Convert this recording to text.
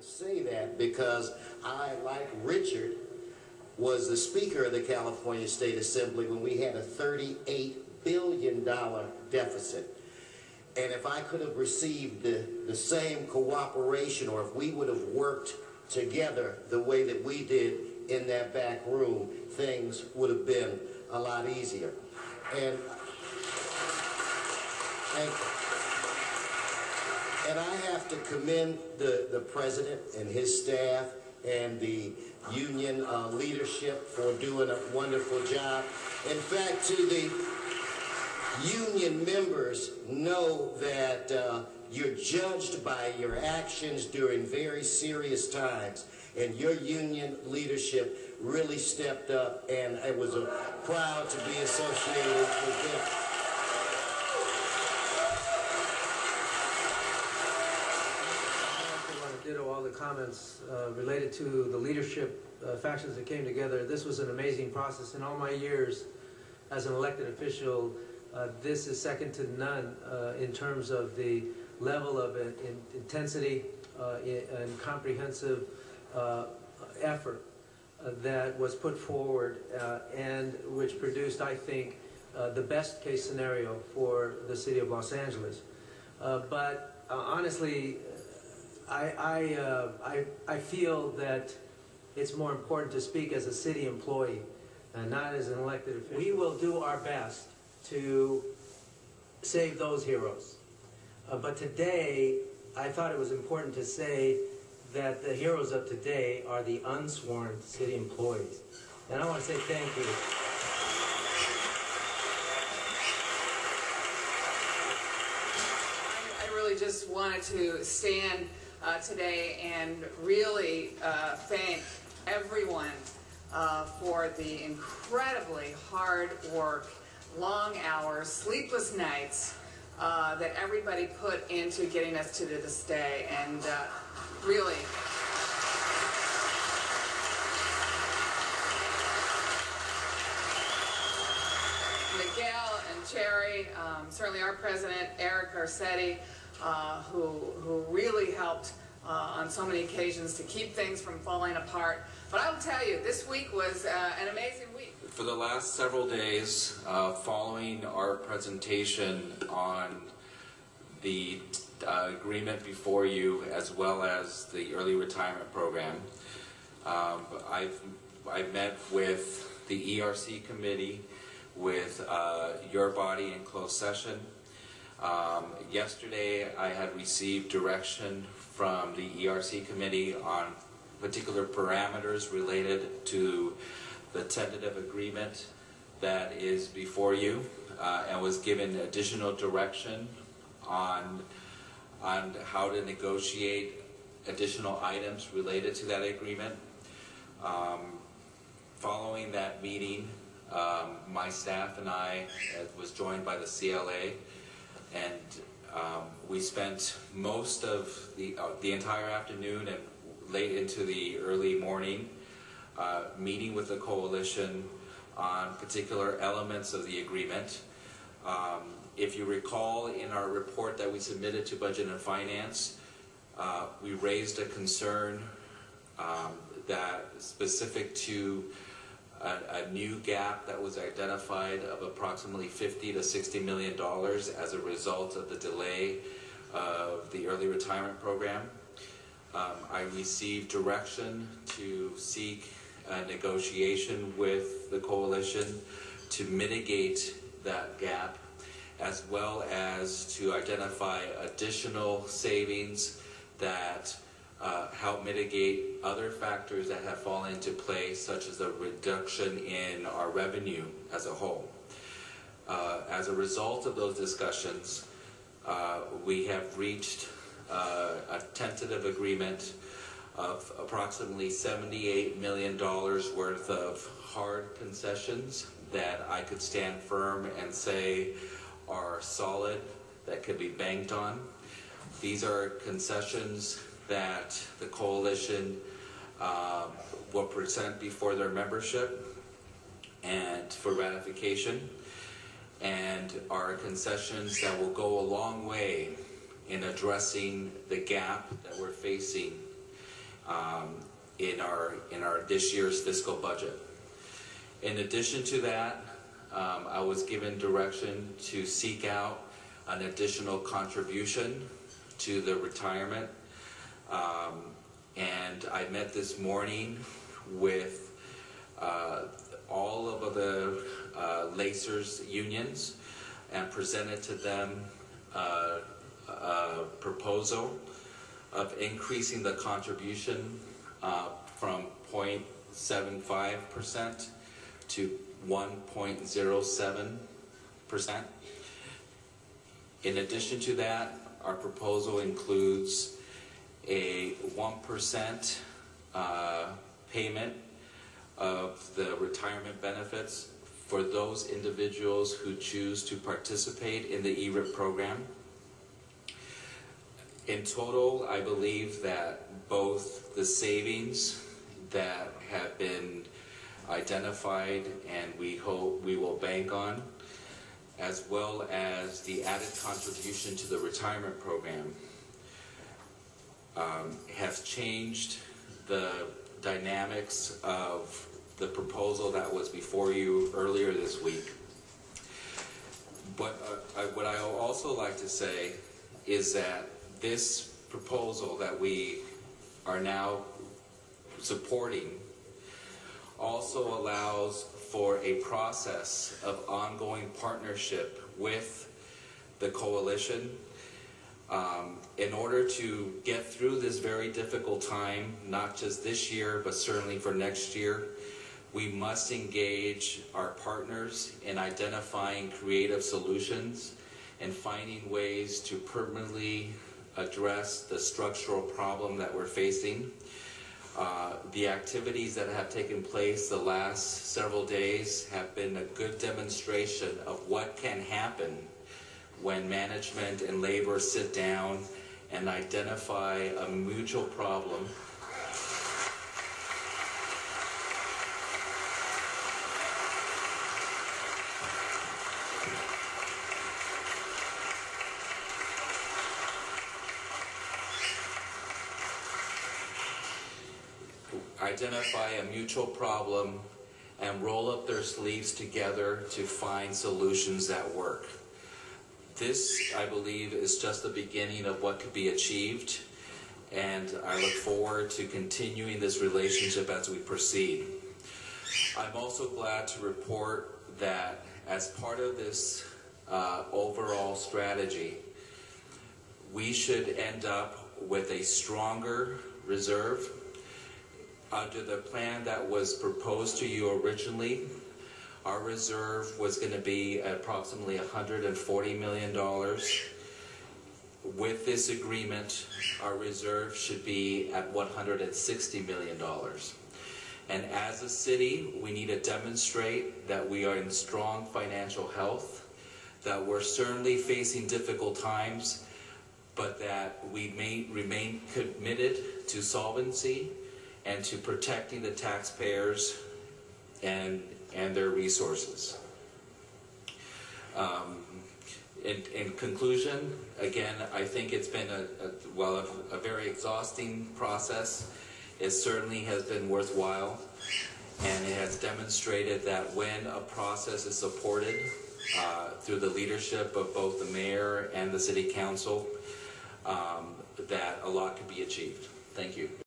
can say that because I, like Richard, was the Speaker of the California State Assembly when we had a $38 billion deficit. And if I could have received the same cooperation, or if we would have worked together the way that we did in that back room, things would have been a lot easier. And I have to commend the President and his staff and the union leadership for doing a wonderful job. In fact, to the union members, know that you're judged by your actions during very serious times, and your union leadership really stepped up, and I was proud to be associated with them. I want to ditto all the comments related to the leadership factions that came together. This was an amazing process. In all my years as an elected official, this is second to none in terms of the level of intensity and comprehensive effort that was put forward and which produced, I think, the best case scenario for the city of Los Angeles. But honestly, I feel that it's more important to speak as a city employee and not as an elected official. We will do our best to save those heroes. But today, I thought it was important to say that the heroes of today are the unsworn city employees. And I want to say thank you. I really just wanted to stand today and really thank everyone for the incredibly hard work, long hours, sleepless nights that everybody put into getting us to this day. And really, Miguel and Cherry, certainly our president, Eric Garcetti, who really helped on so many occasions to keep things from falling apart. But I will tell you, this week was an amazing week. For the last several days, following our presentation on the agreement before you, as well as the early retirement program, I've met with the ERC committee, with your body in closed session. Yesterday, I had received direction from the ERC committee on particular parameters related to the tentative agreement that is before you, and was given additional direction on how to negotiate additional items related to that agreement. Following that meeting, my staff and I was joined by the CLA, and we spent most of the entire afternoon and late into the early morning meeting with the coalition on particular elements of the agreement. If you recall, in our report that we submitted to Budget and Finance, we raised a concern that specific to a new gap that was identified of approximately $50 to $60 million as a result of the delay of the early retirement program. I received direction to seek a negotiation with the coalition to mitigate that gap, as well as to identify additional savings that help mitigate other factors that have fallen into place, such as a reduction in our revenue as a whole. As a result of those discussions, we have reached a tentative agreement of approximately $78 million worth of hard concessions that I could stand firm and say are solid, that could be banked on. These are concessions that the coalition will present before their membership and for ratification, and are concessions that will go a long way in addressing the gap that we're facing in our this year's fiscal budget. In addition to that, I was given direction to seek out an additional contribution to the retirement, and I met this morning with all of the Lacers unions and presented to them a proposal of increasing the contribution from 0.75% to 1.07%. In addition to that, our proposal includes a 1% payment of the retirement benefits for those individuals who choose to participate in the ERIP program. In total, I believe that both the savings that have been identified and we hope we will bank on, as well as the added contribution to the retirement program, has changed the dynamics of the proposal that was before you earlier this week. But what I would also like to say is that this proposal that we are now supporting also allows for a process of ongoing partnership with the coalition in order to get through this very difficult time, not just this year, but certainly for next year. We must engage our partners in identifying creative solutions and finding ways to permanently address the structural problem that we're facing. The activities that have taken place the last several days have been a good demonstration of what can happen when management and labor sit down and identify a mutual problem . Identify a mutual problem and roll up their sleeves together to find solutions that work. This, I believe, is just the beginning of what could be achieved, and I look forward to continuing this relationship as we proceed. I'm also glad to report that as part of this overall strategy, we should end up with a stronger reserve. Under the plan that was proposed to you originally, our reserve was going to be approximately $140 million. With this agreement, our reserve should be at $160 million. And as a city, we need to demonstrate that we are in strong financial health, that we're certainly facing difficult times, but that we may remain committed to solvency and to protecting the taxpayers and their resources. In conclusion, again, I think it's been a very exhausting process. It certainly has been worthwhile, and it has demonstrated that when a process is supported through the leadership of both the mayor and the city council, that a lot can be achieved. Thank you.